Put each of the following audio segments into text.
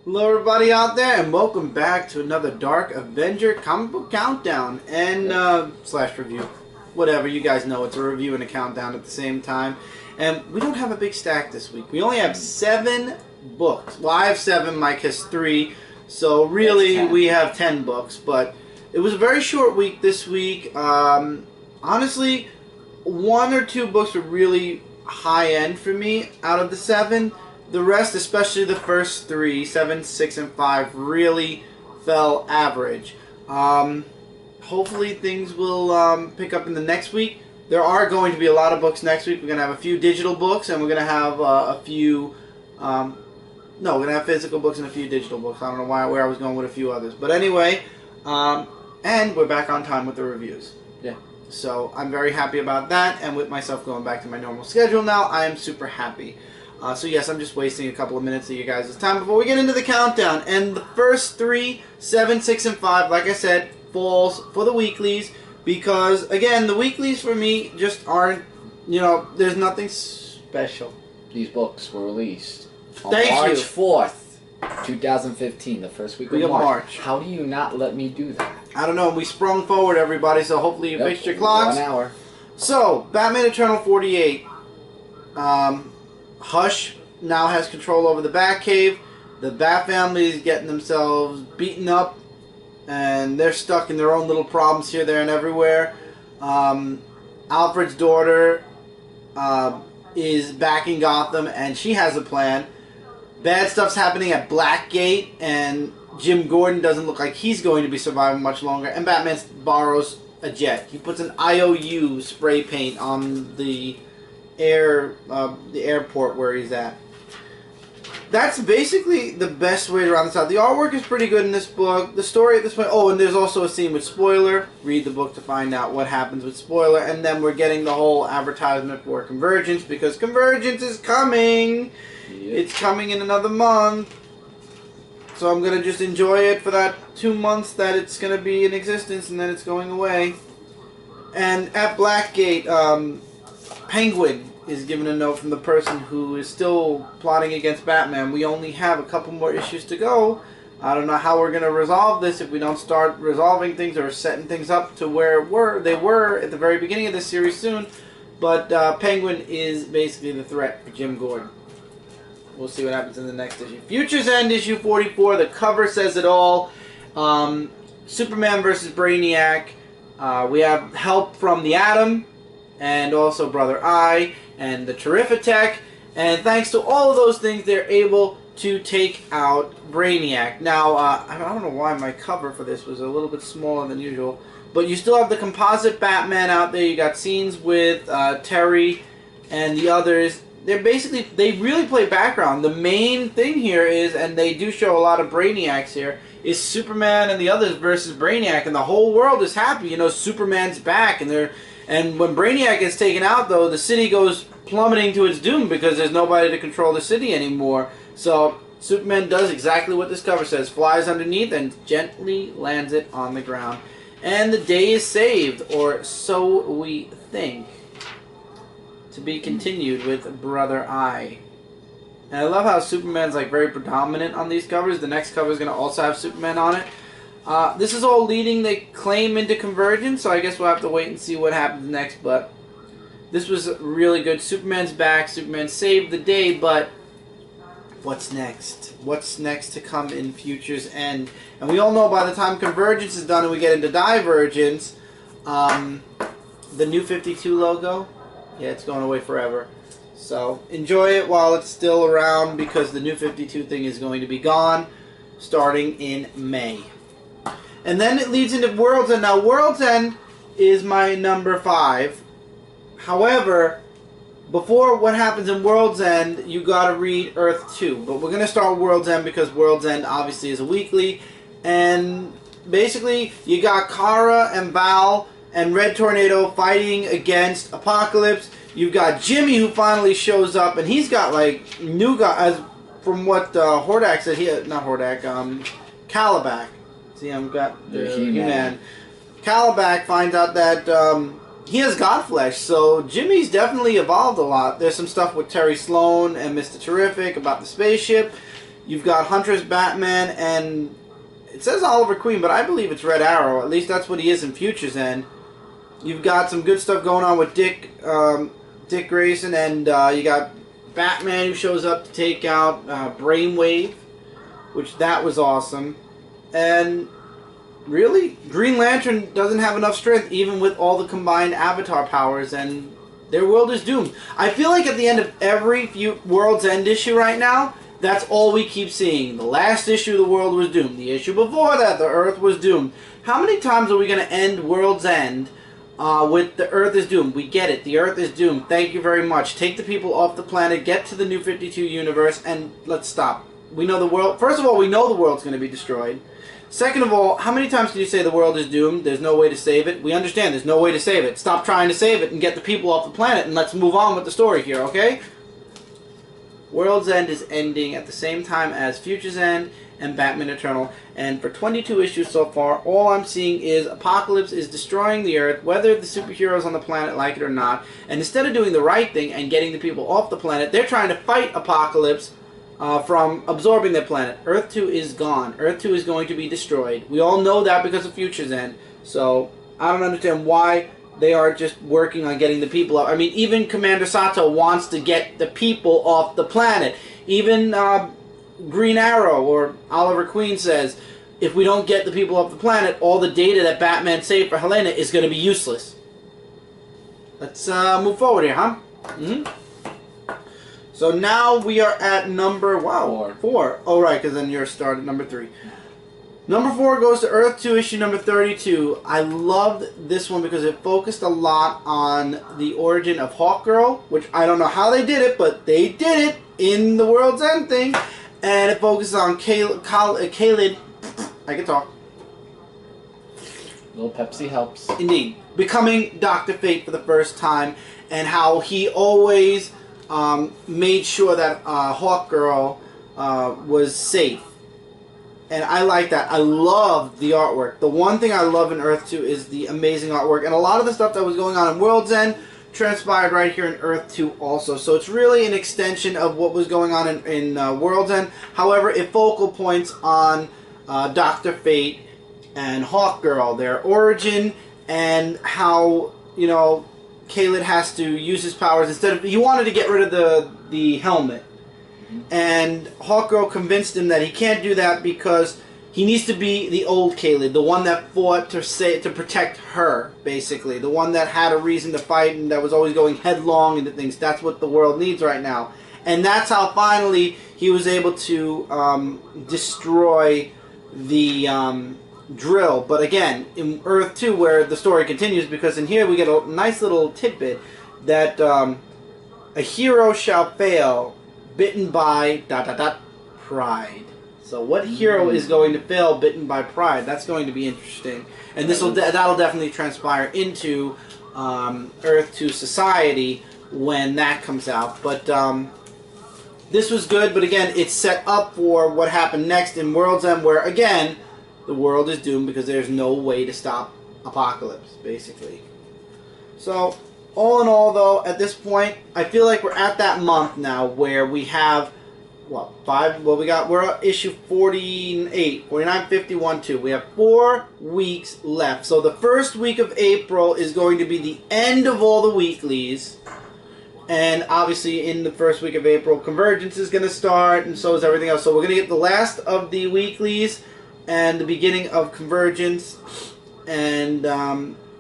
Hello everybody out there, and welcome back to another Dark Avenger comic book countdown and slash review. Whatever, you guys know it's a review and a countdown at the same time. And we don't have a big stack this week. We only have 7 books. Well, I have 7, Mike has 3, so really we have 10 books. But it was a very short week this week. Honestly, 1 or 2 books were really high end for me out of the 7. The rest, especially the first 3, 7, 6, and 5, really fell average. Hopefully things will pick up in the next week. There are going to be a lot of books next week. We're going to have a few digital books, and we're going to have a few... no, we're going to have physical books and a few digital books. I don't know where I was going with a few others. But anyway, and we're back on time with the reviews. Yeah. So I'm very happy about that, and with myself going back to my normal schedule now, I am super happy. So yes, I'm just wasting a couple of minutes of you guys' time before we get into the countdown. And the first 3, 7, 6, and 5, like I said, falls for the weeklies. Because, again, the weeklies for me just aren't, you know, there's nothing special. These books were released on Thank March you. 4th, 2015, the first week of March. How do you not let me do that? I don't know. We sprung forward, everybody, so hopefully you fixed your clocks. 1 hour. So, Batman Eternal 48. Hush now has control over the Batcave. The Bat family is getting themselves beaten up, and they're stuck in their own little problems here, there, and everywhere. Alfred's daughter is back in Gotham, and she has a plan. Bad stuff's happening at Blackgate, and Jim Gordon doesn't look like he's going to be surviving much longer. And Batman borrows a jet. He puts an IOU spray paint on the airport where he's at. That's basically the best way to round this out. The artwork is pretty good in this book. The story at this point... Oh, and there's also a scene with Spoiler. Read the book to find out what happens with Spoiler. And then we're getting the whole advertisement for Convergence, because Convergence is coming! Yep. It's coming in another month. So I'm going to just enjoy it for that 2 months that it's going to be in existence, and then it's going away. And at Blackgate, Penguin is given a note from the person who is still plotting against Batman. We only have a couple more issues to go. I don't know how we're going to resolve this if we don't start resolving things or setting things up to where they were at the very beginning of this series soon. But Penguin is basically the threat for Jim Gordon. We'll see what happens in the next issue. Future's End, issue 44. The cover says it all. Superman versus Brainiac. We have help from the Atom, and also Brother Eye, and the Terrific, and thanks to all of those things, they're able to take out Brainiac. Now, I don't know why my cover for this was a little bit smaller than usual, but you still have the composite Batman out there. You got scenes with Terry and the others. They really play background. The main thing here is, and they do show a lot of Brainiacs here, is Superman and the others versus Brainiac, and the whole world is happy. You know, Superman's back, and when Brainiac gets taken out, though, the city goes plummeting to its doom because there's nobody to control the city anymore. So Superman does exactly what this cover says, flies underneath and gently lands it on the ground. And the day is saved, or so we think. To be continued with Brother Eye. And I love how Superman's like very predominant on these covers. The next cover is going to also have Superman on it. This is all leading, they claim, into Convergence, so I guess we'll have to wait and see what happens next, but this was really good. Superman's back, Superman saved the day, but what's next? What's next to come in Future's End? And we all know by the time Convergence is done and we get into Divergence, the New 52 logo, yeah, it's going away forever. So enjoy it while it's still around, because the New 52 thing is going to be gone starting in May. And then it leads into World's End. Now, World's End is my number 5. However, before what happens in World's End, you gotta read Earth 2. But we're gonna start World's End because World's End obviously is a weekly. And basically, you got Kara and Val and Red Tornado fighting against Apocalypse. You've got Jimmy, who finally shows up, and he's got like new guys. From what Hordak said, not Hordak, Calabac. See, I've got the He-Man. Calabac finds out that he has Godflesh, so Jimmy's definitely evolved a lot. There's some stuff with Terry Sloan and Mr. Terrific about the spaceship. You've got Huntress, Batman, and it says Oliver Queen, but I believe it's Red Arrow. At least that's what he is in Future's End. You've got some good stuff going on with Dick Grayson, and you got Batman who shows up to take out Brainwave, which that was awesome. And really, Green Lantern doesn't have enough strength, even with all the combined Avatar powers, and their world is doomed. I feel like at the end of every World's End issue right now, that's all we keep seeing. The last issue, the world was doomed. The issue before that, the Earth was doomed. How many times are we going to end World's End with the Earth is doomed? We get it. The Earth is doomed. Thank you very much. Take the people off the planet, get to the New 52 universe, and let's stop. We know the world... First of all, we know the world's going to be destroyed. Second of all, how many times can you say the world is doomed? There's no way to save it. We understand there's no way to save it. Stop trying to save it and get the people off the planet, and let's move on with the story here, okay? World's End is ending at the same time as Future's End and Batman Eternal. And for 22 issues so far, all I'm seeing is Apocalypse is destroying the Earth, whether the superheroes on the planet like it or not. And instead of doing the right thing and getting the people off the planet, they're trying to fight Apocalypse from absorbing their planet. Earth 2 is gone. Earth 2 is going to be destroyed. We all know that because of Future's End. So I don't understand why they are just working on getting the people up. I mean, even Commander Sato wants to get the people off the planet. Even Green Arrow or Oliver Queen says, if we don't get the people off the planet, all the data that Batman saved for Helena is going to be useless. Let's move forward here, huh? So now we are at number, four. Oh, right, because then you're started at number 3. Number 4 goes to Earth 2, issue number 32. I loved this one because it focused a lot on the origin of Hawkgirl, which I don't know how they did it, but they did it in the World's End thing. And it focuses on Khalid. I can talk. A little Pepsi helps. Indeed. Becoming Dr. Fate for the first time, and how he always made sure that Hawkgirl was safe. And I like that. I love the artwork. The one thing I love in Earth 2 is the amazing artwork. And a lot of the stuff that was going on in World's End transpired right here in Earth 2 also. So it's really an extension of what was going on in World's End. However, it focal points on Dr. Fate and Hawkgirl, their origin, and how, you know, Khalid has to use his powers instead of... He wanted to get rid of the helmet. And Hawkgirl convinced him that he can't do that because he needs to be the old Khalid, the one that fought to protect her, basically. The one that had a reason to fight and that was always going headlong into things. That's what the world needs right now. And that's how finally he was able to destroy the drill. But again, in Earth 2, where the story continues, because in here we get a nice little tidbit that a hero shall fail, bitten by ... pride. So what hero is going to fail bitten by pride? That's going to be interesting. And that'll definitely transpire into Earth 2 society when that comes out. But this was good, but again, it's set up for what happened next in World's End, where again, the world is doomed because there's no way to stop Apocalypse, basically. So all in all, though, at this point, I feel like we're at that month now where we have, what, 5? Well, we're at issue 48, 49, 51, 2. We have 4 weeks left. So the first week of April is going to be the end of all the weeklies. And obviously, in the first week of April, Convergence is going to start, and so is everything else. So we're going to get the last of the weeklies and the beginning of Convergence. And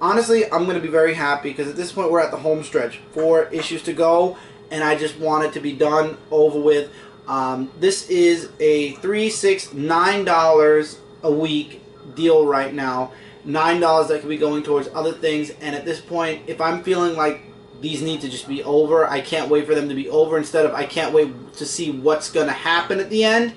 honestly, I'm going to be very happy because at this point we're at the home stretch. 4 issues to go, and I just want it to be done, over with. This is a $3, $6, $9 a week deal right now. $9 that could be going towards other things. And at this point, if I'm feeling like these need to just be over, I can't wait for them to be over, instead of I can't wait to see what's going to happen at the end,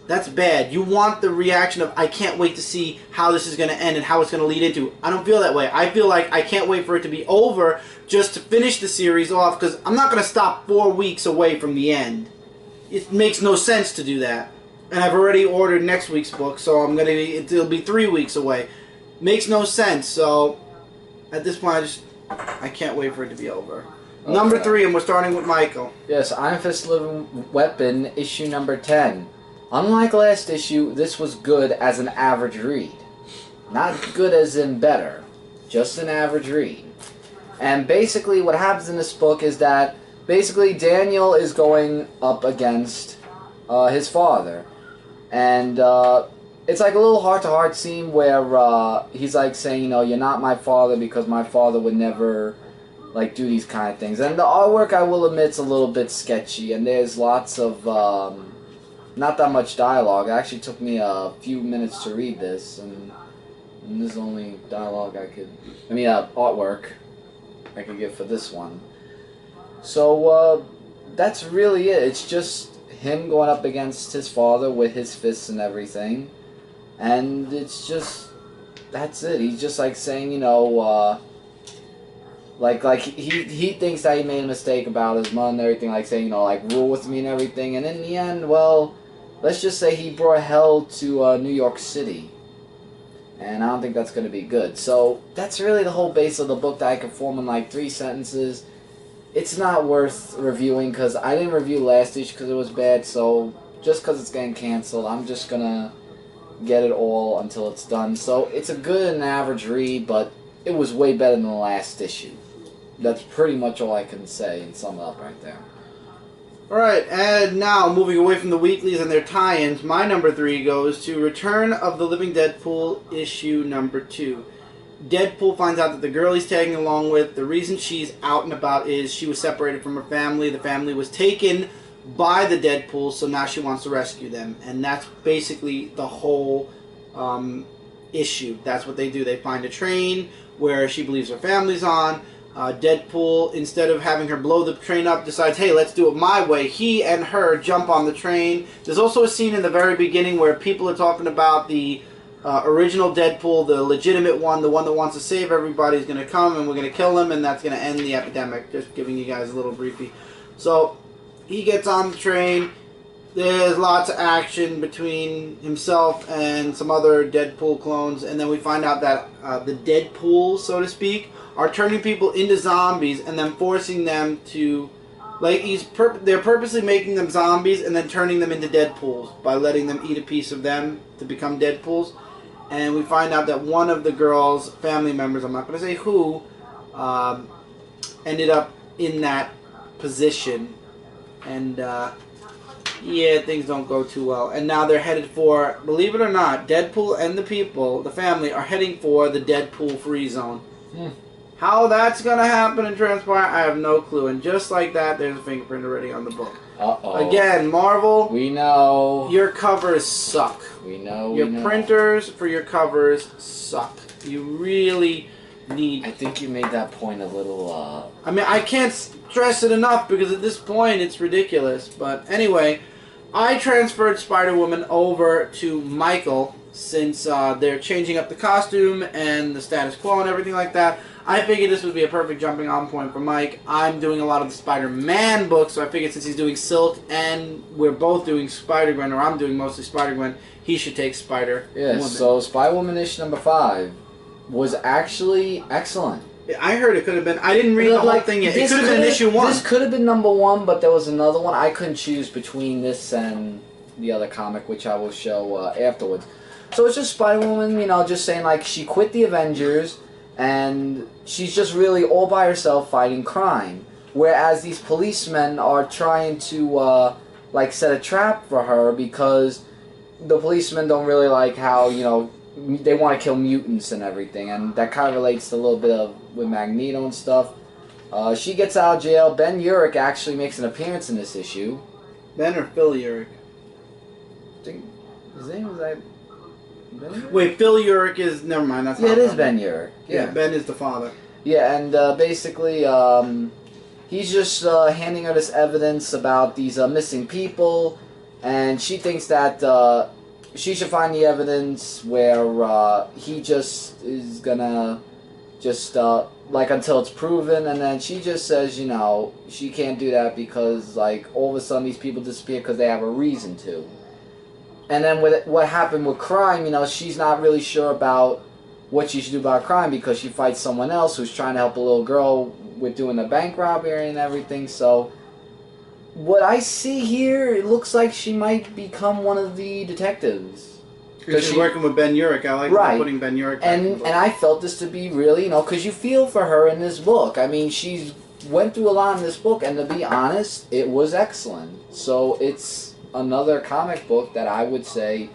that's bad. You want the reaction of I can't wait to see how this is going to end and how it's going to lead into. I don't feel that way. I feel like I can't wait for it to be over just to finish the series off, because I'm not going to stop 4 weeks away from the end. It makes no sense to do that. And I've already ordered next week's book, so it'll be 3 weeks away. Makes no sense. So at this point, I can't wait for it to be over. Okay. Number 3, and we're starting with Michael. Yes, Iron Fist Living Weapon, issue number 10. Unlike last issue, this was good as an average read. Not good as in better, just an average read. And basically what happens in this book is that basically Daniel is going up against his father. And it's like a little heart-to-heart scene where he's like saying, you know, you're not my father because my father would never like do these kind of things. And the artwork, I will admit, is a little bit sketchy, and there's lots of not that much dialogue. It actually took me a few minutes to read this, and this is only dialogue artwork I could get for this one. So that's really it. It's just him going up against his father with his fists and everything, and it's just, that's it. He's just like saying, you know, like he thinks that he made a mistake about his mom and everything, like saying, you know, like, rule with me and everything, and in the end, well, let's just say he brought hell to New York City, and I don't think that's going to be good. So that's really the whole base of the book that I can form in like 3 sentences. It's not worth reviewing because I didn't review last issue because it was bad, so just because it's getting canceled, I'm just going to get it all until it's done. So it's a good and average read, but it was way better than the last issue. That's pretty much all I can say and sum it up right there. Alright, and now moving away from the weeklies and their tie-ins, my number 3 goes to Return of the Living Deadpool, issue number 2. Deadpool finds out that the girl he's tagging along with, the reason she's out and about is she was separated from her family. The family was taken by the Deadpool, so now she wants to rescue them. And that's basically the whole issue. That's what they do. They find a train where she believes her family's on. Deadpool, instead of having her blow the train up, decides, hey, let's do it my way. He and her jump on the train. There's also a scene in the very beginning where people are talking about the original Deadpool, the legitimate one, the one that wants to save everybody, is going to come and we're going to kill him and that's going to end the epidemic. Just giving you guys a little briefie. So he gets on the train. There's lots of action between himself and some other Deadpool clones, and then we find out that the Deadpool, so to speak, are turning people into zombies and then forcing them to, like, they're purposely making them zombies and then turning them into Deadpools by letting them eat a piece of them to become Deadpools. And we find out that one of the girl's family members, I'm not going to say who, ended up in that position. And, yeah, things don't go too well. And now they're headed for, believe it or not, Deadpool and the people, the family, are heading for the Deadpool free zone. How that's going to happen and transpire, I have no clue. And just like that, there's a fingerprint already on the book. Uh-oh. Again, Marvel, we know. Your covers suck. We know, Your printers for your covers suck. You really need... I think you made that point a little, I mean, I can't stress it enough because at this point it's ridiculous. But anyway, I transferred Spider-Woman over to Michael since they're changing up the costume and the status quo and everything like that. I figured this would be a perfect jumping on point for Mike. I'm doing a lot of the Spider-Man books, so I figured since he's doing Silk and we're both doing Spider-Gwen, or I'm doing mostly Spider-Gwen, he should take Spider-Woman. Yeah, so Spider-Woman issue number 5 was actually excellent. I heard it could have been. I didn't read the whole thing yet. It could have been issue 1. This could have been number 1, but there was another one. I couldn't choose between this and the other comic, which I will show afterwards. So it's just Spider-Woman, you know, just saying, like, she quit the Avengers, and she's just really all by herself fighting crime. Whereas these policemen are trying to, like, set a trap for her because the policemen don't really like how, you know, they want to kill mutants and everything. And that kind of relates to a little bit of with Magneto and stuff. She gets out of jail. Ben Urich actually makes an appearance in this issue. Ben or Phil Urich? I think his name was like... Wait, Phil Urich is... Never mind, that's not it is Ben Urich. Yeah, Ben is the father. Yeah, and basically, he's just handing her this evidence about these missing people, and she thinks that she should find the evidence where he just is gonna just, like, until it's proven, and then she just says, you know, she can't do that because, like, all of a sudden these people disappear because they have a reason to. And then with what happened with crime, you know, she's not really sure about what she should do about crime because she fights someone else who's trying to help a little girl with doing a bank robbery and everything. So what I see here, it looks like she might become one of the detectives. Because she's working with Ben Urich. I like putting Ben Urich back in the book. And I felt this to be really, because you feel for her in this book. I mean, she's went through a lot in this book, and to be honest, it was excellent. So it's another comic book that I would say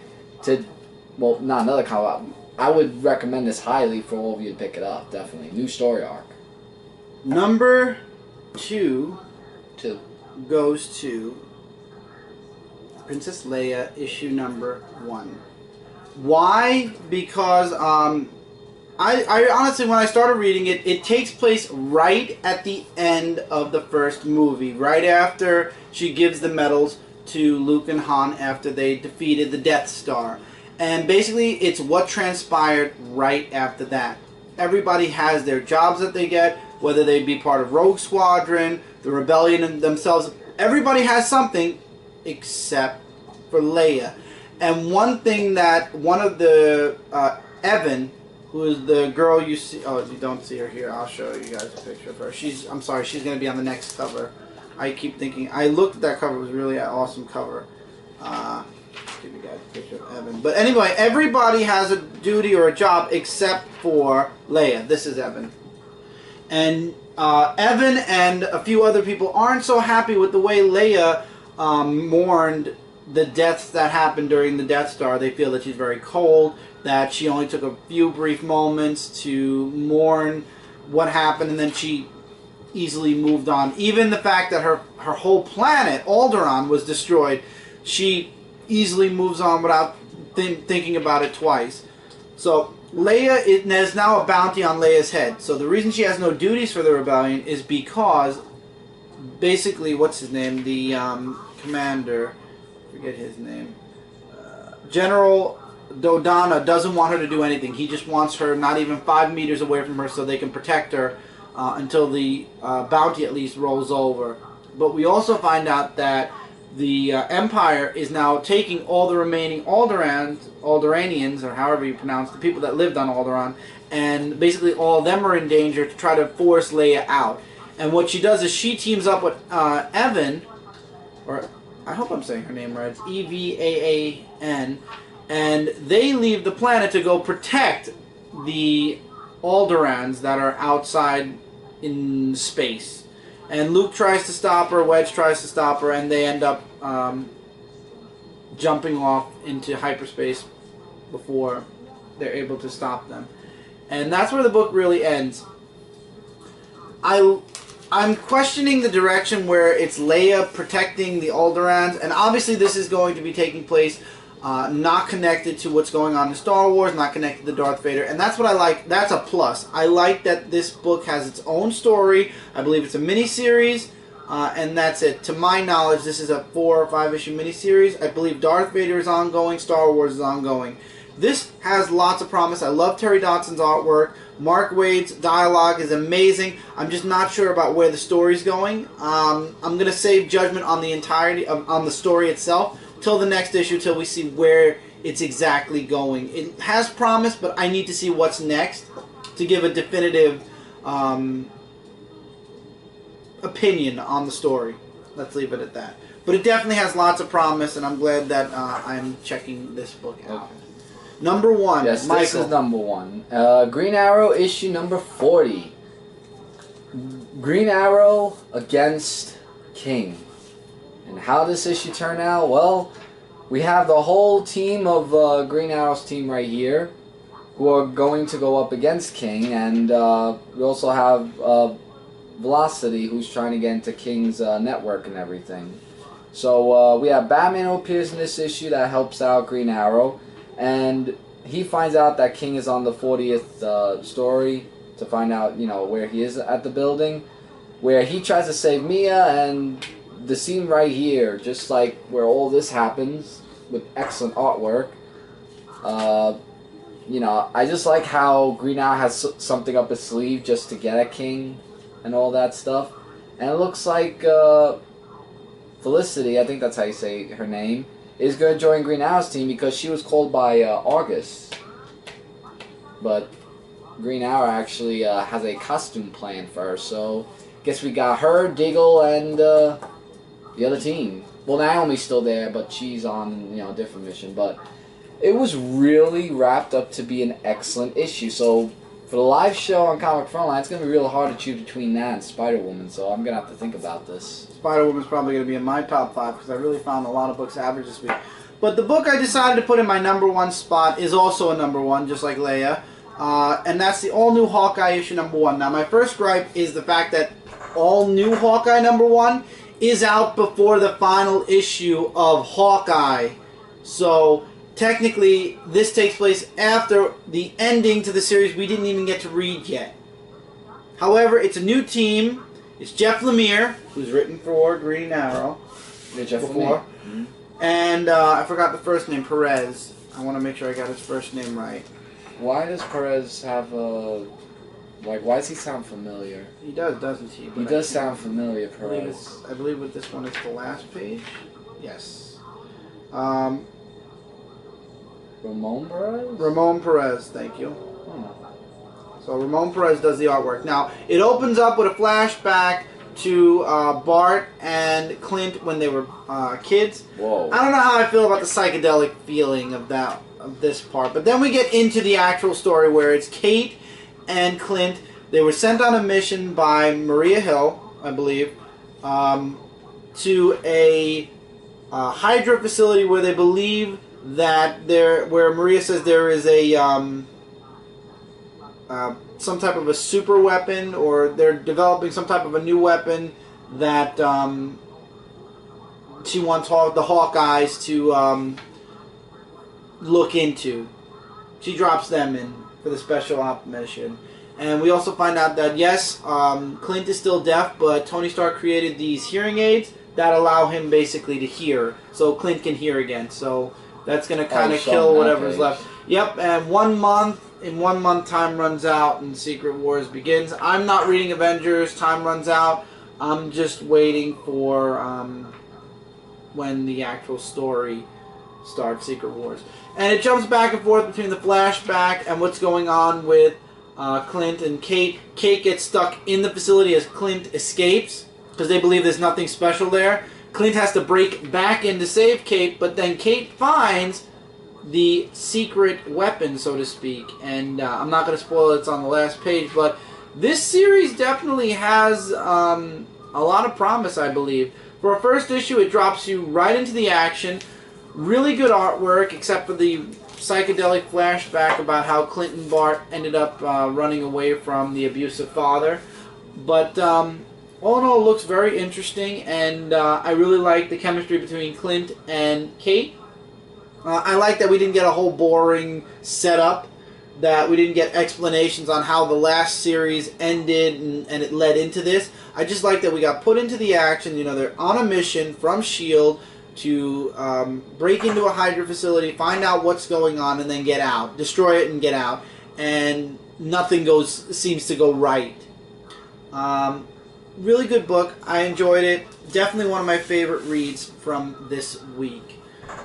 not another comic. I would recommend this highly for all of you to pick it up. Definitely, new story arc. Number 2 goes to Princess Leia, issue number 1. Why? Because I honestly, when I started reading it, it takes place right at the end of the first movie, right after she gives the medals to Luke and Han after they defeated the Death Star. And basically, it's what transpired right after that. Everybody has their jobs that they get, whether they be part of Rogue Squadron, the Rebellion themselves. Everybody has something except for Leia. And one thing that one of the Evan, who is the girl you see, you don't see her here. I'll show you guys a picture of her. I'm sorry, she's going to be on the next cover. I keep thinking, I looked at that cover, it was really an awesome cover. Give you guys a picture of Evan. But anyway, everybody has a duty or a job except for Leia. This is Evan. And Evan and a few other people aren't so happy with the way Leia mourned the deaths that happened during the Death Star. They feel that she's very cold, that she only took a few brief moments to mourn what happened, and then she easily moved on. Even the fact that her whole planet, Alderaan, was destroyed, she easily moves on without thinking about it twice. So Leia, there's now a bounty on Leia's head. So the reason she has no duties for the rebellion is because, basically, what's his name? The commander, forget his name, General Dodonna doesn't want her to do anything. He just wants her not even 5 meters away from her so they can protect her until the bounty at least rolls over. But we also find out that the Empire is now taking all the remaining Alderaanians, or however you pronounce the people that lived on Alderaan, and basically all of them are in danger to try to force Leia out. And what she does is she teams up with Evan, or I hope I'm saying her name right, it's Evan, and they leave the planet to go protect the Alderaans that are outside in space. And Luke tries to stop her, Wedge tries to stop her, and they end up jumping off into hyperspace before they're able to stop them. And that's where the book really ends. I'm questioning the direction where it's Leia protecting the Alderaans, and obviously this is going to be taking place not connected to what's going on in Star Wars, not connected to Darth Vader, and that's what I like. That's a plus. I like that this book has its own story. I believe it's a miniseries, and that's it. To my knowledge, this is a 4 or 5 issue miniseries. I believe Darth Vader is ongoing, Star Wars is ongoing. This has lots of promise. I love Terry Dotson's artwork. Mark Waid's dialogue is amazing. I'm just not sure about where the story's going. I'm going to save judgment on the entirety on the story itself till the next issue, till we see where it's exactly going. It has promise, but I need to see what's next to give a definitive opinion on the story. Let's leave it at that. But it definitely has lots of promise, and I'm glad that I'm checking this book out. Okay. Number 1. Yes, Michael. This is number 1. Green Arrow issue number 40. Green Arrow against King. And how this issue turn out? Well, we have the whole team of Green Arrow's team right here, who are going to go up against King, and we also have Velocity, who's trying to get into King's network and everything. So we have Batman who appears in this issue that helps out Green Arrow, and he finds out that King is on the 40th story to find out, where he is at the building, where he tries to save Mia, and the scene right here, just like where all this happens, with excellent artwork. I just like how Green Arrow has something up his sleeve just to get at King and all that stuff. And it looks like Felicity, I think that's how you say her name, is going to join Green Arrow's team because she was called by August. But Green Arrow actually has a costume plan for her, so guess we got her, Diggle, and the other team. Well, Naomi's still there, but she's on a different mission. But it was really wrapped up to be an excellent issue. So for the live show on Comic Frontline, it's going to be real hard to choose between that and Spider-Woman. So I'm going to have to think about this. Spider-Woman's probably going to be in my top 5 because I really found a lot of books average this week. But the book I decided to put in my number 1 spot is also a number 1, just like Leia. And that's the all-new Hawkeye issue number 1. Now, my first gripe is the fact that all-new Hawkeye number 1 is out before the final issue of Hawkeye. So, technically, this takes place after the ending to the series we didn't even get to read yet. However, it's a new team. It's Jeff Lemire, who's written for Green Arrow. Yeah, Jeff before. Lemire. Mm-hmm. And I forgot the first name, Perez. I want to make sure I got his first name right. Why does Perez have a... why does he sound familiar? He does, doesn't he? He does sound familiar, Perez. I believe with this one it's the last page. Yes. Ramon Perez? Ramon Perez, thank you. Hmm. So Ramon Perez does the artwork. Now, it opens up with a flashback to Bart and Clint when they were kids. Whoa. I don't know how I feel about the psychedelic feeling of this part, but then we get into the actual story where it's Kate and Clint. They were sent on a mission by Maria Hill, I believe, to a Hydra facility where they believe that where Maria says there is a some type of a super weapon, or they're developing some type of a new weapon that she wants the Hawkeyes to look into. She drops them in for the special op mission. And we also find out that, yes, Clint is still deaf, but Tony Stark created these hearing aids that allow him basically to hear. So Clint can hear again. So that's going to kind of kill whatever's left. Yep, and 1 month. In 1 month, time runs out and Secret Wars begins. I'm not reading Avengers. Time runs out. I'm just waiting for when the actual story starts, Secret Wars. And it jumps back and forth between the flashback and what's going on with Clint and Kate. Kate gets stuck in the facility as Clint escapes because they believe there's nothing special there. Clint has to break back in to save Kate, but then Kate finds the secret weapon, so to speak. And I'm not going to spoil it, it's on the last page, but this series definitely has a lot of promise, I believe. For a first issue, it drops you right into the action. Really good artwork, except for the psychedelic flashback about how Clint and Bart ended up running away from the abusive father. But all in all, it looks very interesting, and I really like the chemistry between Clint and Kate. I like that we didn't get a whole boring setup, that we didn't get explanations on how the last series ended and it led into this. I just like that we got put into the action. You know, they're on a mission from S.H.I.E.L.D. to break into a Hydra facility, find out what's going on, and then get out. Destroy it and get out. And nothing seems to go right. Really good book. I enjoyed it. Definitely one of my favorite reads from this week.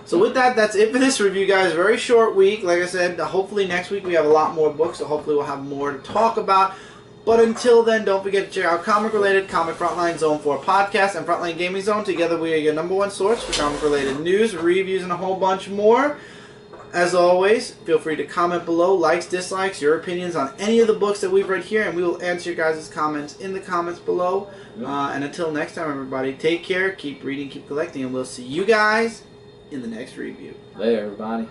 So with that, that's it for this review, guys. Very short week. Like I said, hopefully next week we have a lot more books, so hopefully we'll have more to talk about. But until then, don't forget to check out comic-related Comic Frontline Zone 4 podcast and Frontline Gaming Zone. Together we are your #1 source for comic-related news, reviews, and a whole bunch more. As always, feel free to comment below, likes, dislikes, your opinions on any of the books that we've read here, and we will answer your guys' comments in the comments below. And until next time, everybody, take care, keep reading, keep collecting, and we'll see you guys in the next review. Later, everybody.